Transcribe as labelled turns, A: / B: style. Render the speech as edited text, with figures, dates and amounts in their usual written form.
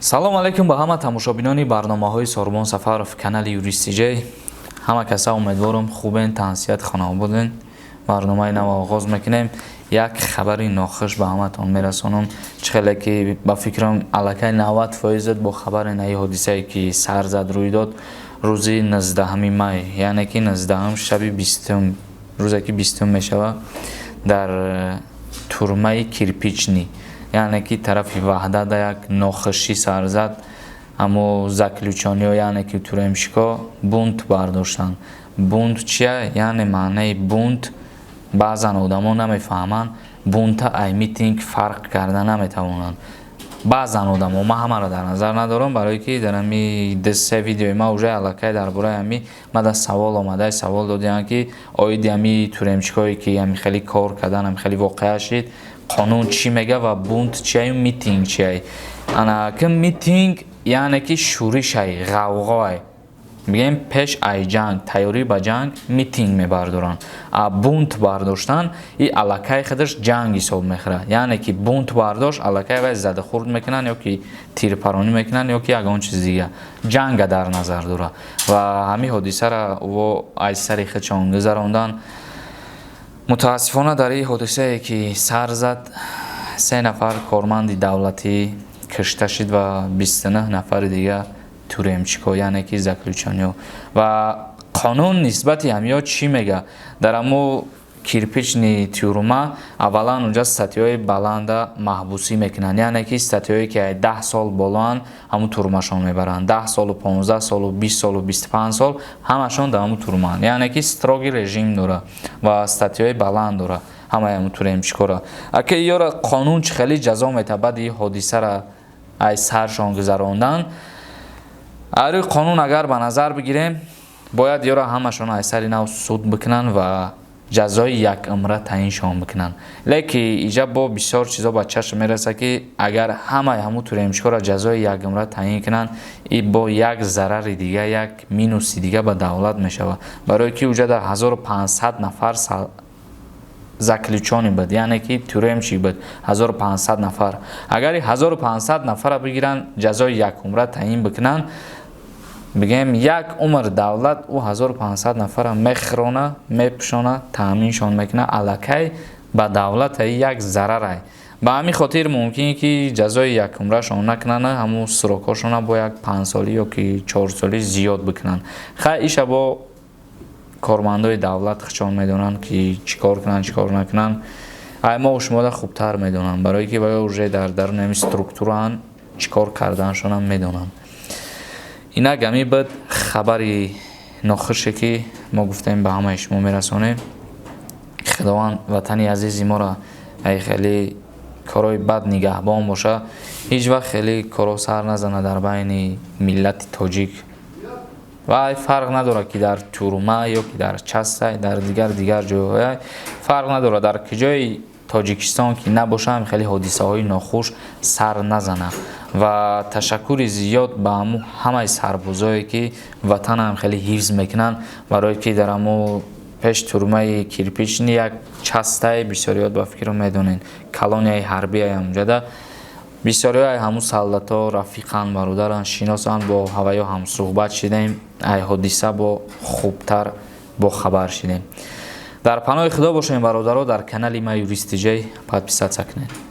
A: салом алайкум ба ҳама тамошобинони барномаҳои Сормон Сафаров канали Юристиҷей. ҳама каса умедворам хубен, таҳсият хона буден. барномаи нав оғоз мекунем. як хабари нохуш ба ҳаматон мерасонам. чхеле ки ба фикрам аллакай 90% бо хабари наи ҳодисае ки сар зад рӯй дод рӯзи 19 май, яъне ки 19 шаби 20 рӯзе ки 20 мешава дар турмаи кирпични, яъне ки тарафи ваҳдат як нохушӣ сар зад. аммо заключониҳо яъне ки туремшико бунт бардоштанд. бунт чия? яъне маънаи бунт баъзан одамо намефаҳманд. бунта ай митинг фарқ карда наметавонанд. баъзан одамо, ман ҳамаро дар назар надорам, барое ки дар ҳами се видеои ман уже аллакай дар бораи ҳами мада савол омада, савол додиам ки оиди ҳами туремчикое ки ҳами хеле кор кардан, ҳами хеле воқеа шид, қонун чӣ мега ва бунт чия, митинг чия? ана ки митинг яъне ки шӯришай, ғавғоай. бигем пеш ай ҷанг, тайёрӣ ба ҷанг митинг мебардоранд. а бунт бардоштан и аллакай худаш ҷанг ҳисоб мехӯрад. яъне ки бунт бардошт, аллакай вай задахурд мекунанд ё ки тирпаронӣ мекунанд ё ки ягон чиз дига. ҷанга дар назар дорад ва ҳамин ҳодисаро во аз сари худшон гузарондан. мутаассифона дар ин ҳодисае ки сар зад 3 нафар корманди давлатӣ кушта шид ва 29 нафари дига туремчико, яъне ки заключониҳо. ва қонун нисбати ҳамиҳо чӣ мега? дар ҳамо кирпични тюрма аввалан унҷа статъёи баланда маҳбусӣ мекунанд, яъне ки статъёе ки 10 сол болоанд ҳамун турмашон мебаранд. 10 солу 15 солу 20 солу 25 сол ҳамашон дар ҳамун турмаанд, яъне ки строги режим дорад ва статъёи баланд дорад ҳамаи ҳамун туремчикора. ака ёра қонун чӣ хеле ҷазо метавад баъди ҳодисара ай саршон гузарондан. ари қонун агар ба назар бигирем, бояд ёра ҳамашон аз сари нав суд бикунанд ва ҷазои якумра таъиншон бикунанд. леки иҷа бо бисёр чизо ба чашм мерасад ки агар ҳамаи ҳамун туремчикора ҷазои якумра таъин кунанд, и бо як зарари дига, як минуси дига ба давлат мешавад, барое ки уҷа дар 1500 нафар заключони буд, яъне ки туремчи буд 1500 нафар. агари 1500 нафара бигиранд ҷазои якумра таъин бикунанд, бигем як умр давлат ӯ 1500 нафара мехӯрона, мепӯшона, таъминшон мекуна, аллакай ба давлат як зарарай. ба ҳамин хотир мумкине ки ҷазои якумрашон накунанд, ҳамун сурокҳошона бо як 5 солӣ ё ки 4 солӣ зиёд бикунанд. хай иша бо кормандои давлат худшон медонанд ки чӣ кор кунанд, чӣ кор накунанд. ай мо шумода хубтар медонанд, барое ки ба уже дар даруни ҳамин структураан чӣ кор карданашонам медонанд. инак ҳамин буд хабари нохуше ки мо гуфтем ба ҳамаи шумо мерасонем. худованд ватани азизи моро ай хеле корои бад нигаҳбон боша, ҳеҷ вақт хеле коро сар назана дар байни миллати тоҷик. ва фарқ надорад ки дар турма ё ки дар часта, дар дигар ҷойҳо, фарқ надорад дар куҷои тоҷикистон ки набошам, хеле ҳодисаҳои нохуш сар назана. ва ташаккури зиёд ба ҳамаи сарбозое ки ватанам хеле ҳифз мекунанд, барое ки дар ҳамо пеш турмаи кирпични як частаи бисёриёт ба фикрам медонед, колонияи ҳарбияи ҳамҷада бисёриҳои ҳамун солдато рафиқан, бародаран, шиносанд, бо ҳаваё ҳамсӯҳбат шидем, ай ҳодиса бо хубтар бо хабар шидем. дар паноҳи худо бошем бародаро. дар канали ма Юристиҷей подписатся кунед.